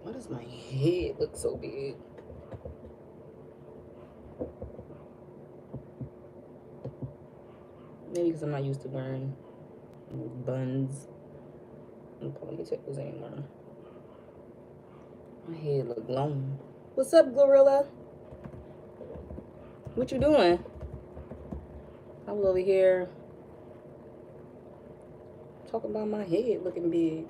Why does my head look so big? Maybe because I'm not used to wearing buns. Okay, let me check this anymore. My head look long. What's up, Gorilla? What you doing? I was over here talking about my head looking big.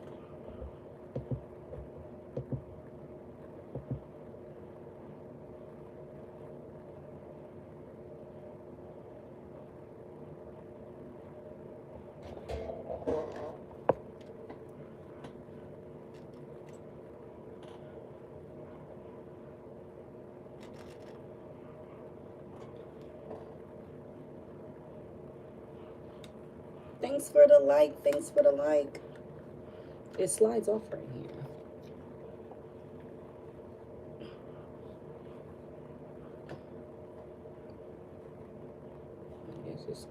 Thanks for the like. Thanks for the like. It slides off right here. I guess it's...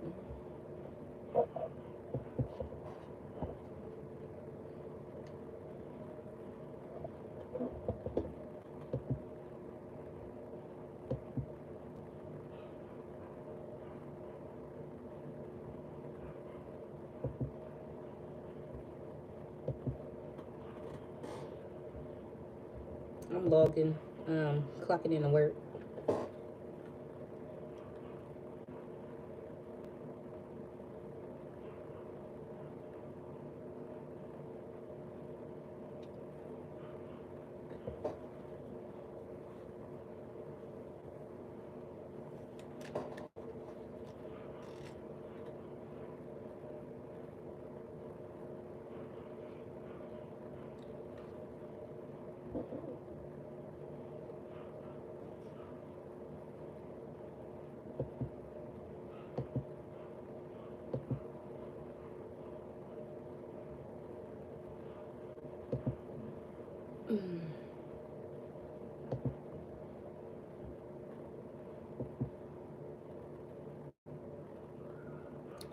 I'm logging, clocking in to work.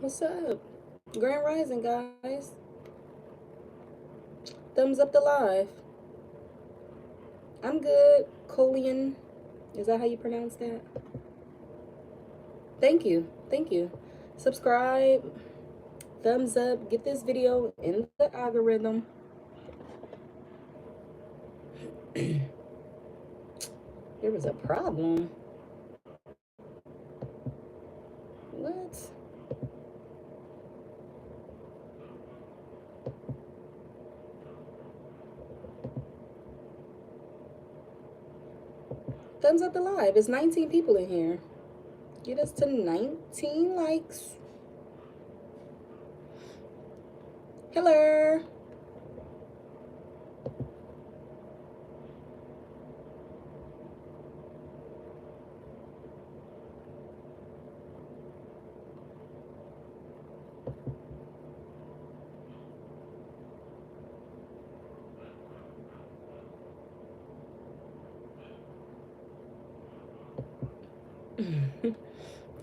What's up? Grand Rising, guys. Thumbs up the live. I'm good. Colian. Is that how you pronounce that? Thank you. Thank you. Subscribe. Thumbs up. Get this video in the algorithm. There was a problem. What? Thumbs up the live. It's 19 people in here. Get us to 19 likes. Hello.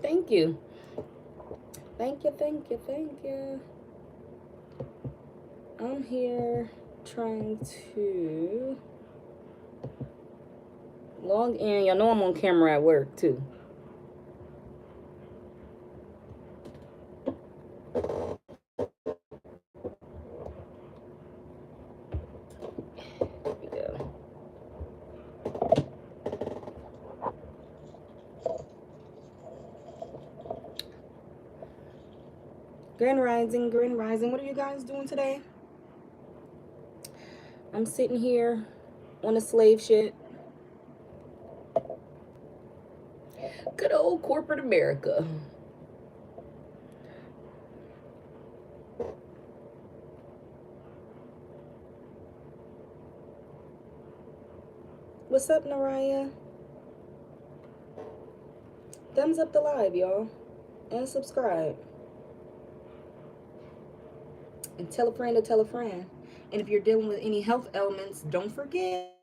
Thank you. Thank you, thank you, thank you. I'm here trying to log in. Y'all know I'm on camera at work too. Here we go. Grand Rising, Grand Rising. What are you guys doing today? I'm sitting here on a slave ship. Good old corporate America. What's up, Naraya? Thumbs up the live, y'all. And subscribe. And tell a friend to tell a friend. And if you're dealing with any health ailments, don't forget,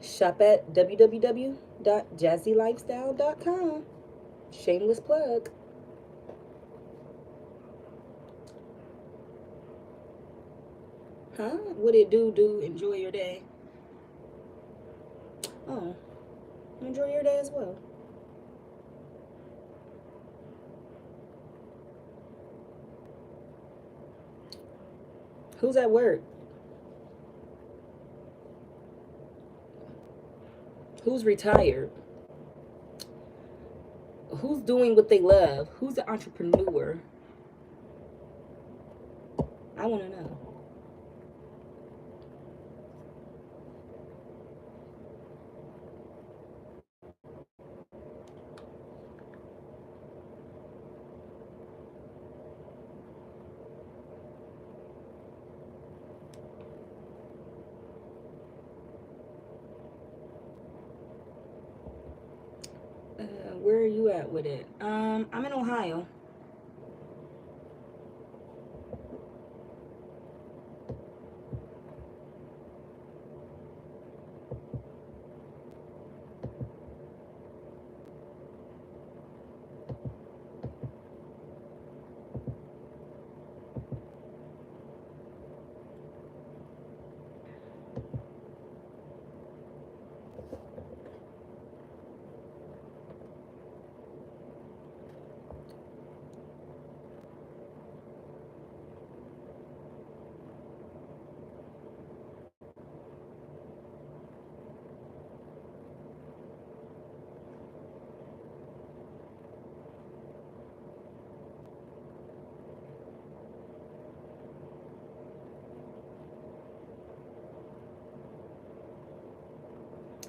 shop at www.jazzylifestyle.com. Shameless plug. Huh? What it do? Enjoy your day. Oh, enjoy your day as well. Who's at work? Who's retired? Who's doing what they love? Who's an entrepreneur? I want to know. Where are you at with it? I'm in Ohio.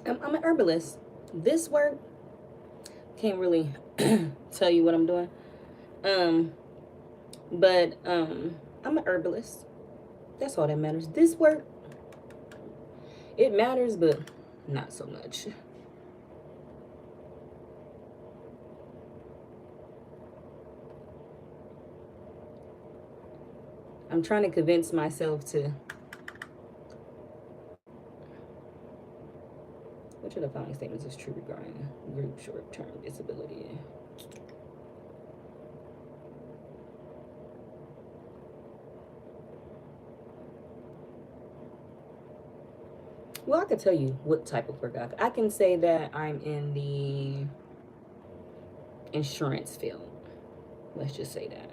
I'm an herbalist. This work can't really tell you what I'm doing. Um, but I'm an herbalist. That's all that matters. This work, it matters, but not so much. I'm trying to convince myself to. Which of the following statements is true regarding group short-term disability? Well, I can tell you what type of work I can say that I'm in the insurance field. Let's just say that.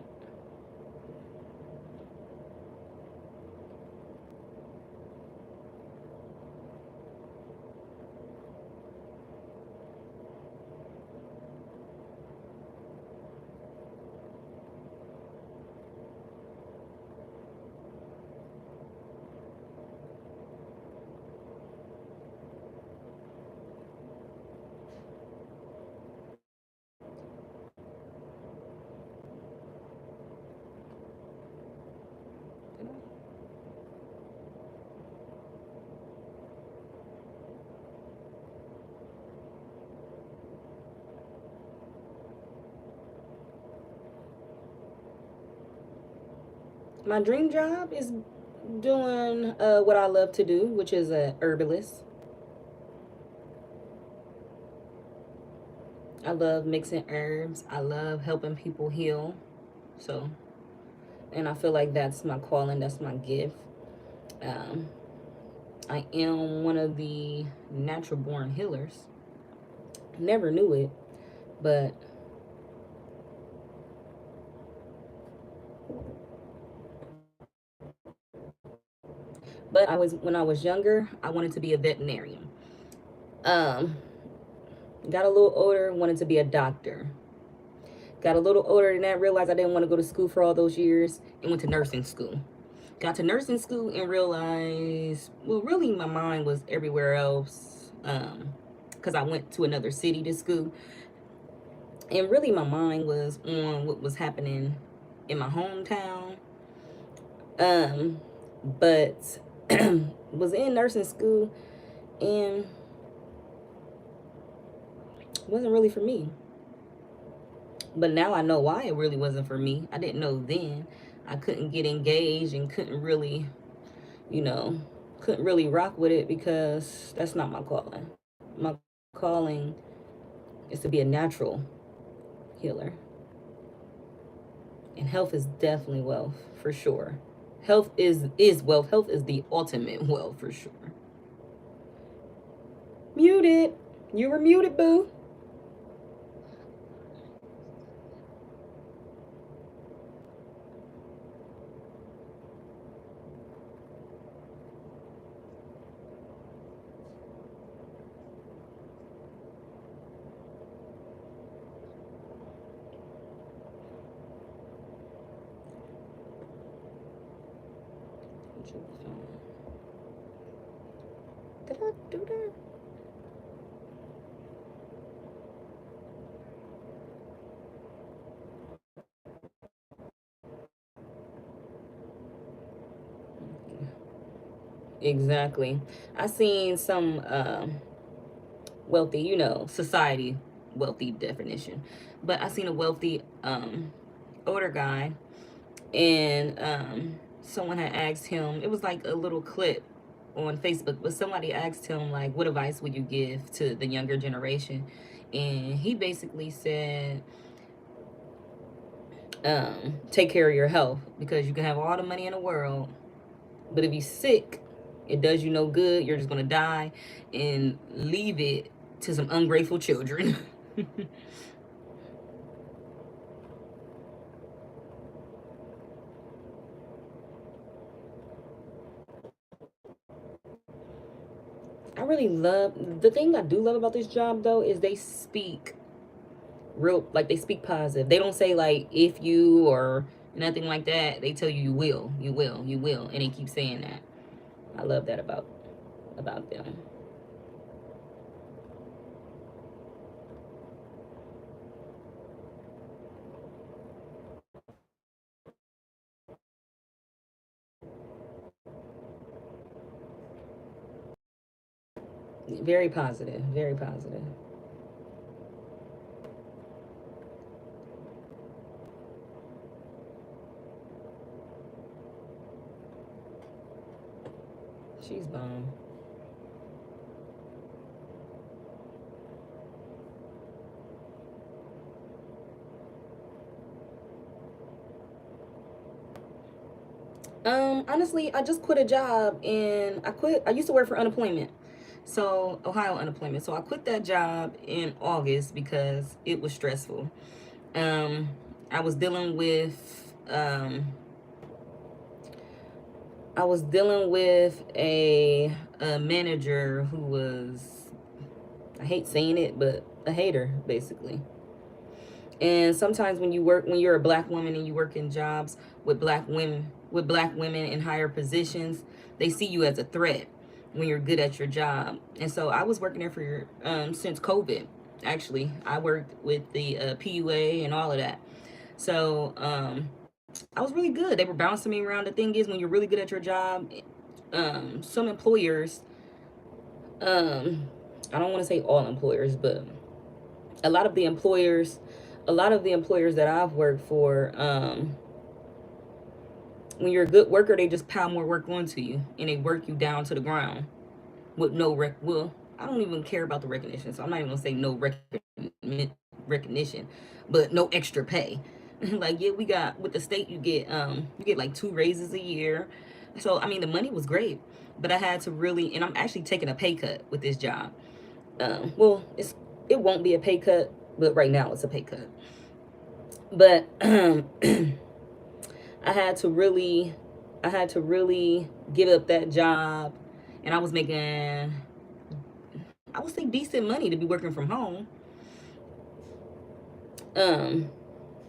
My dream job is doing what I love to do, which is a herbalist. I love mixing herbs. I love helping people heal. So, and I feel like that's my calling. That's my gift. Um, I am one of the natural born healers. Never knew it, but I was when I was younger, I wanted to be a veterinarian. Um, got a little older, wanted to be a doctor. Got a little older than that, realized I didn't want to go to school for all those years, and went to nursing school. Got to nursing school and realized, well, really, my mind was everywhere else. Because I went to another city to school, and really, my mind was on what was happening in my hometown. Um, but was in nursing school and wasn't really for me. But now I know why it really wasn't for me. I didn't know then. I couldn't get engaged and couldn't really, you know, couldn't really rock with it because that's not my calling. My calling is to be a natural healer. And health is definitely wealth, for sure. Health is wealth. Health is the ultimate wealth for sure. Muted. You were muted, boo. Did I do that? Exactly. I seen some wealthy, society wealthy definition. But I seen a wealthy older guy, and someone had asked him, it was like a little clip on Facebook, but somebody asked him like, what advice would you give to the younger generation? And he basically said, take care of your health, because you can have all the money in the world, but if you're sick, it does you no good. You're just gonna die and leave it to some ungrateful children. I really love the thing I do love about this job though is they speak real, like they speak positive. They don't say like if you or nothing like that. They tell you you will, you will, you will, and they keep saying that. I love that about them. Very positive, very positive. She's bomb. Honestly, I just quit a job, and I used to work for unemployment. So, Ohio unemployment. So I quit that job in August because it was stressful. Um, I was dealing with a manager who was, I hate saying it, but a hater basically. And sometimes when you're a black woman and you work in jobs with black women in higher positions, they see you as a threat when you're good at your job. And so I was working there for since COVID. Actually, I worked with the PUA and all of that. So I was really good. They were bouncing me around. The thing is, when you're really good at your job, some employers, um, I don't want to say all employers, but a lot of the employers, a lot of the employers that I've worked for, when you're a good worker, they just pile more work onto you and they work you down to the ground with no well, I don't even care about the recognition, so I'm not even gonna say no recognition, but no extra pay. Like, yeah, we got with the state, you get like two raises a year. So I mean, the money was great, but I had to really, and I'm actually taking a pay cut with this job. Well, it won't be a pay cut, but right now it's a pay cut. But I had to really, I had to really give up that job, and I was making, I would say, decent money to be working from home. Um,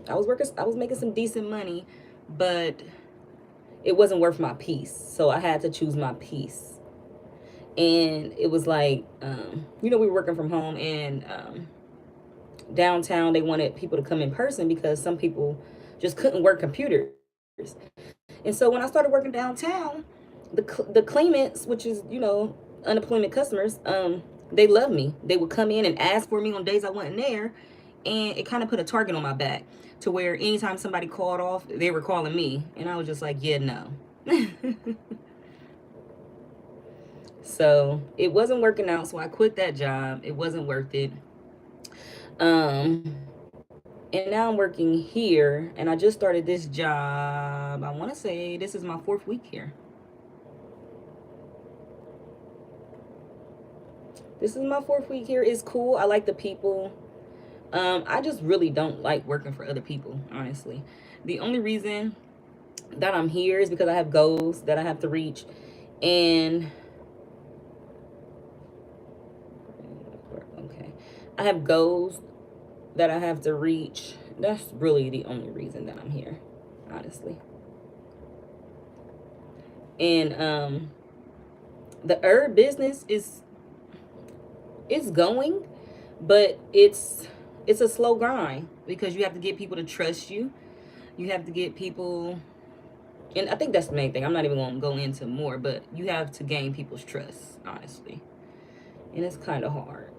I was making some decent money, but it wasn't worth my peace. So I had to choose my peace. And it was like, we were working from home, and downtown they wanted people to come in person because some people just couldn't work computers. And so when I started working downtown, the claimants, which is unemployment customers, they loved me. They would come in and ask for me on days I wasn't there, and it kind of put a target on my back to where anytime somebody called off, they were calling me, and I was just like, yeah, no. So it wasn't working out. So I quit that job. It wasn't worth it. Um, And now I'm working here, and I just started this job. I want to say this is my 4th week here. This is my 4th week here. It's cool. I like the people. I just really don't like working for other people, honestly. The only reason that I'm here is because I have goals that I have to reach. And okay, I have goals that I have to reach. That's really the only reason that I'm here, honestly. And the herb business is going, but it's a slow grind because you have to get people to trust you. You have to get people, and I think that's the main thing. I'm not even going to go into more, but you have to gain people's trust, honestly. And it's kind of hard.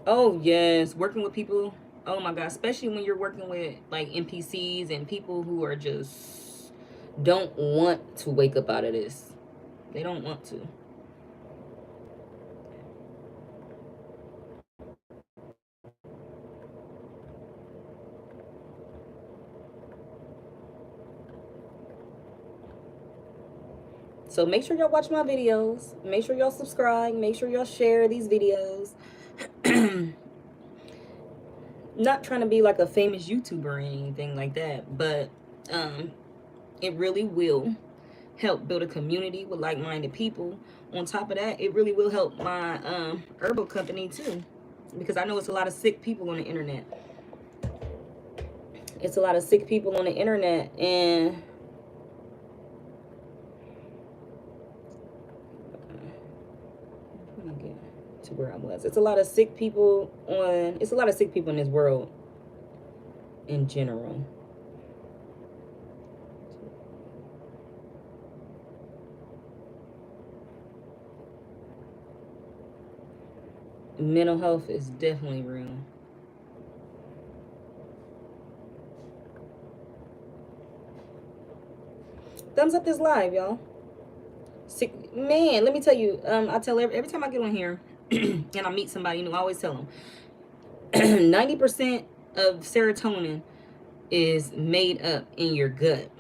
Oh, yes, working with people. Oh my god, especially when you're working with like NPCs and people who are just don't want to wake up out of this. They don't want to. So make sure y'all watch my videos. Make sure y'all subscribe. Make sure y'all share these videos. Not trying to be like a famous YouTuber or anything like that, but um, it really will help build a community with like-minded people. On top of that, it really will help my herbal company too, because I know it's a lot of sick people on the internet. It's a lot of sick people on the internet, and let me get to where I was. It's a lot of sick people on. It's a lot of sick people in this world in general. Mental health is definitely real. Thumbs up this live, y'all. Sick, man, let me tell you. I tell every time I get on here and I meet somebody, I always tell them 90% of serotonin is made up in your gut.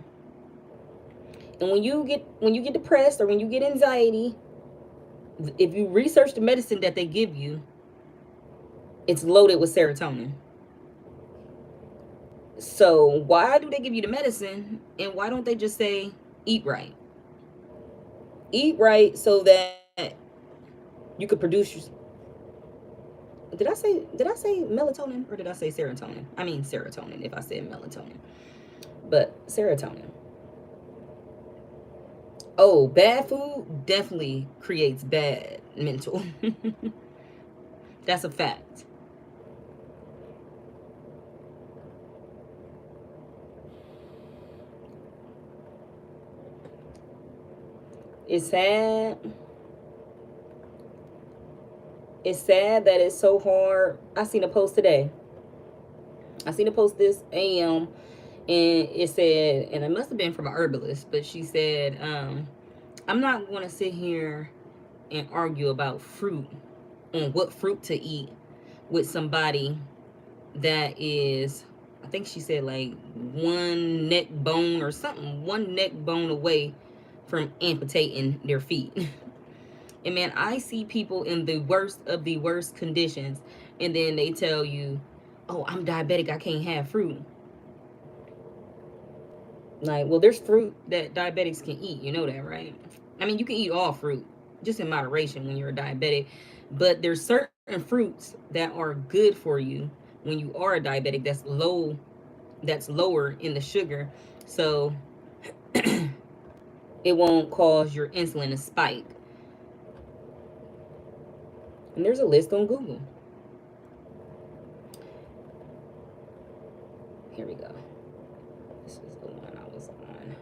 And when you get depressed or when you get anxiety, if you research the medicine that they give you, it's loaded with serotonin. So why do they give you the medicine, and why don't they just say eat right? Eat right so that you could produce. Did I say melatonin or did I say serotonin? I mean serotonin if I said melatonin. But serotonin. Oh, bad food definitely creates bad mental. That's a fact. It's sad. It's sad that it's so hard. I seen a post today. I seen a post this AM, and it said, and it must have been from an herbalist, but she said, I'm not going to sit here and argue about fruit on what fruit to eat with somebody that is, I think she said like one neck bone or something, one neck bone away from amputating their feet. And man, I see people in the worst of the worst conditions, and then they tell you, oh, I'm diabetic, I can't have fruit. Like, well, there's fruit that diabetics can eat. You know that, right? I mean, you can eat all fruit, just in moderation when you're a diabetic. But there's certain fruits that are good for you when you are a diabetic. That's lower in the sugar, so it won't cause your insulin to spike. And there's a list on Google. Here we go. This is the one I was on.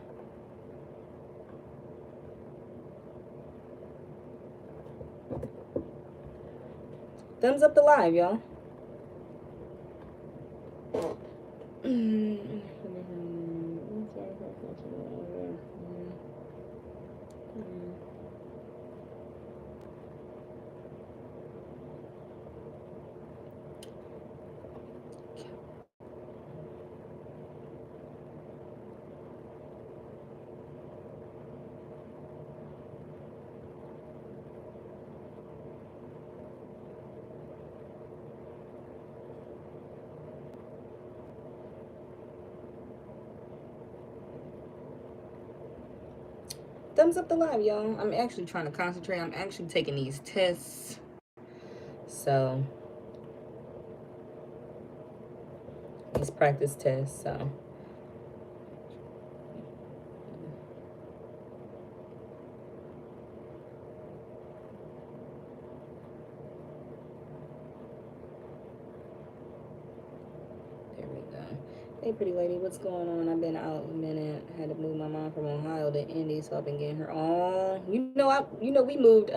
Thumbs up the live, y'all. Thumbs up the live, y'all. I'm actually trying to concentrate. I'm actually taking these tests. So, these practice tests. So, there we go. Hey, pretty lady, what's going on? I've been out a minute. Had to move my mom from Ohio to Indy, so I've been getting her. Oh, we moved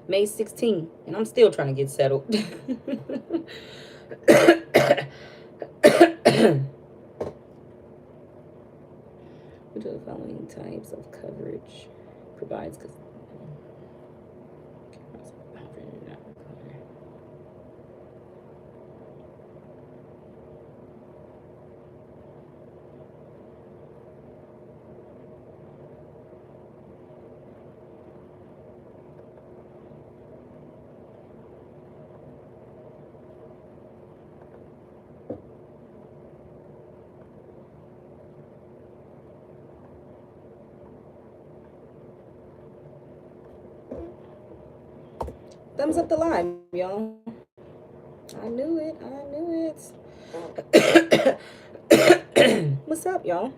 May 16th, and I'm still trying to get settled. Which of the following types of coverage provides? Thumbs up the live, y'all. I knew it. What's up, y'all?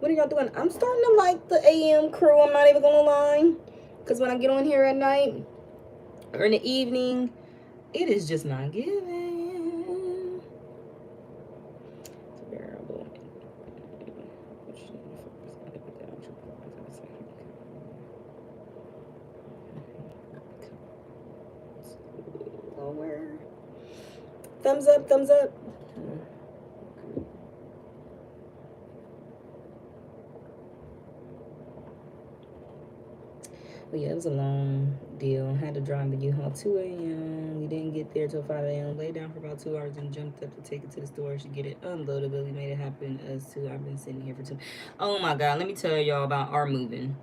What are y'all doing? I'm starting to like the AM crew. I'm not even gonna lie. Because when I get on here at night or in the evening, it is just not giving. It's bearable. Lower. Thumbs up, thumbs up. But yeah, it was a long deal. Had to drive the U-Haul 2 a.m. We didn't get there till 5 a.m. Lay down for about 2 hours and jumped up to take it to the storage to get it unloaded. But we made it happen. Us too. I've been sitting here for 2. Oh my God! Let me tell y'all about our moving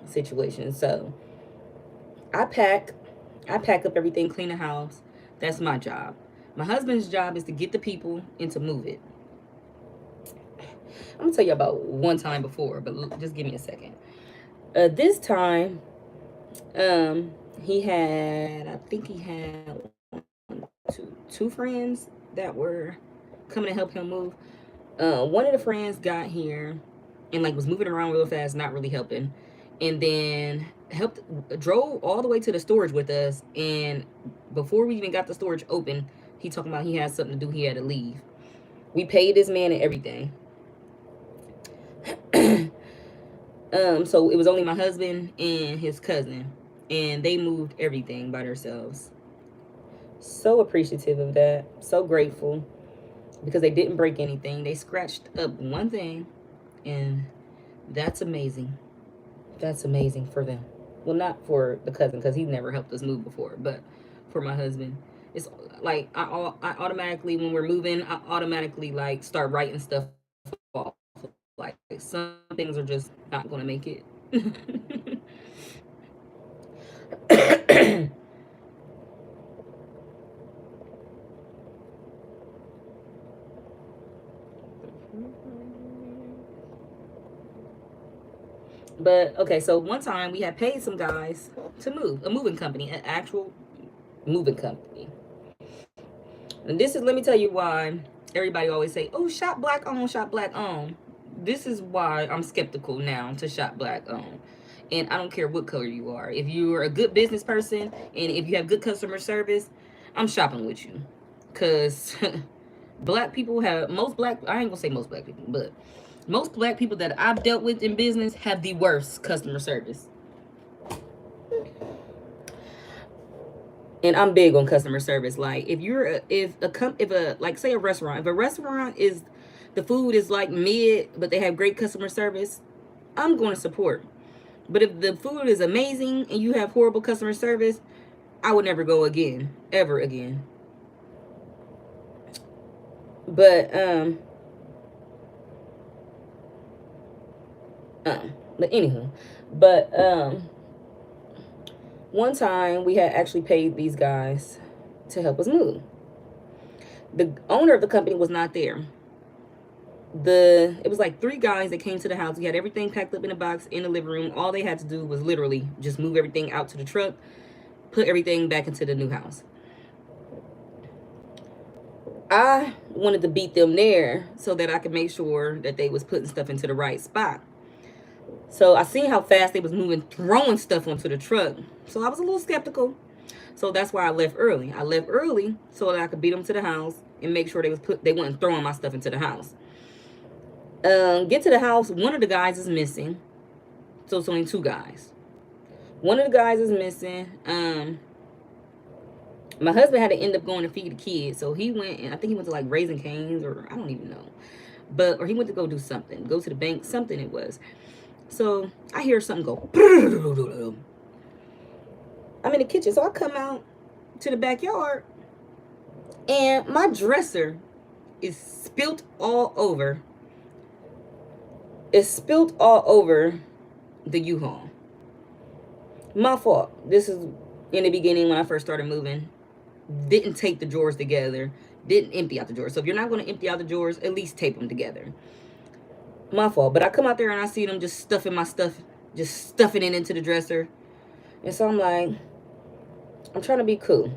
situation. So I pack up everything, clean the house. That's my job. My husband's job is to get the people and to move it. I'm gonna tell you about one time before, but just give me a second. This time, I think he had two friends that were coming to help him move. One of the friends got here and like was moving around real fast, not really helping, and then drove all the way to the storage with us. And before we even got the storage open, he talking about he had something to do. He had to leave. We paid this man and everything. So it was only my husband and his cousin, and they moved everything by themselves. So appreciative of that. So grateful because they didn't break anything. They scratched up one thing, and that's amazing. That's amazing for them. Well, not for the cousin because he never helped us move before, but for my husband, it's like I automatically when we're moving, I automatically like start writing stuff off. Like some things are just not gonna make it. But okay, so one time we had paid some guys to move, a moving company, an actual moving company. And this is, let me tell you why everybody always say, oh, shop black on, shop black on. This is why I'm skeptical now to shop black on. And I don't care what color you are. If you're a good business person and if you have good customer service, I'm shopping with you. Because black people have, I ain't gonna say most black people, but most black people that I've dealt with in business have the worst customer service. And I'm big on customer service. Like if a like say a restaurant, if a restaurant is the food is like mid, but they have great customer service, I'm going to support. But if the food is amazing and you have horrible customer service, I would never go again, ever again. But but anywho, but one time we had actually paid these guys to help us move. The owner of the company was not there. It was like 3 guys that came to the house. We had everything packed up in a box in the living room. All they had to do was literally just move everything out to the truck, put everything back into the new house. I wanted to beat them there so that I could make sure that they was putting stuff into the right spot. So I seen how fast they was moving, throwing stuff onto the truck. So I was a little skeptical. So that's why I left early. I left early so that I could beat them to the house and make sure they wasn't throwing my stuff into the house. Get to the house. One of the guys is missing. So it's only 2 guys. One of the guys is missing. My husband had to end up going to feed the kids. So he went, and I think he went to like Raising Cane's, or I don't even know. Or he went to go do something. Go to the bank, something it was. So I hear something go. I'm in the kitchen. So I come out to the backyard, and my dresser is spilt all over. It's spilt all over the U-Haul. My fault. This is in the beginning when I first started moving. Didn't tape the drawers together. Didn't empty out the drawers. So if you're not going to empty out the drawers, at least tape them together. My fault. But I come out there and I see them just stuffing my stuff, just stuffing it into the dresser. And so I'm like, I'm trying to be cool.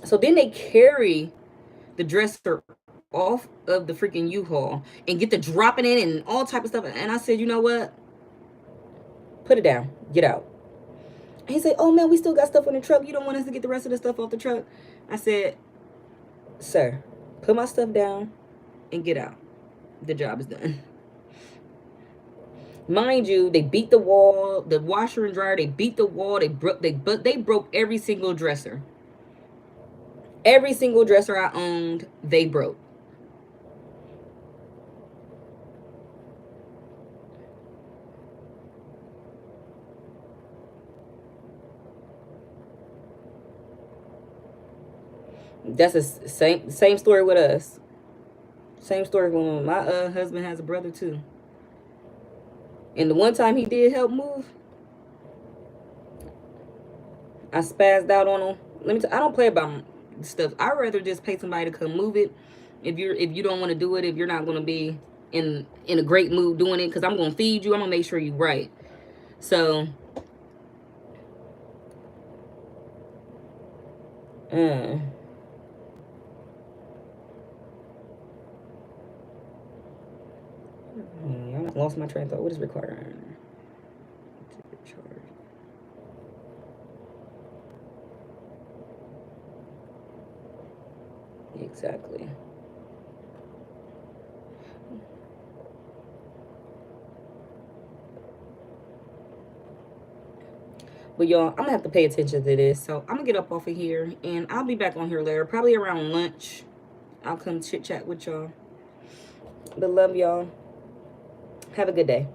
So then they carry the dresser off of the freaking U-Haul and get to dropping it and all type of stuff. And I said, you know what? Put it down. Get out. And he said, oh man, we still got stuff on the truck. You don't want us to get the rest of the stuff off the truck? I said, sir, put my stuff down and get out. The job is done. Mind you, they beat the wall, the washer and dryer. They beat the wall. They broke every single dresser. Every single dresser I owned, they broke. That's the same story with us. Same story when my husband has a brother too. And the one time he did help move, I spazzed out on him. I don't play about stuff. I'd rather just pay somebody to come move it. If you don't want to do it, if you're not going to be in a great mood doing it, because I'm going to feed you, I'm going to make sure you're right. So, I lost my train of thought. What is required? Exactly. But y'all, I'm gonna have to pay attention to this. So I'm gonna get up off of here, and I'll be back on here later, probably around lunch. I'll come chit chat with y'all. But love y'all. Have a good day.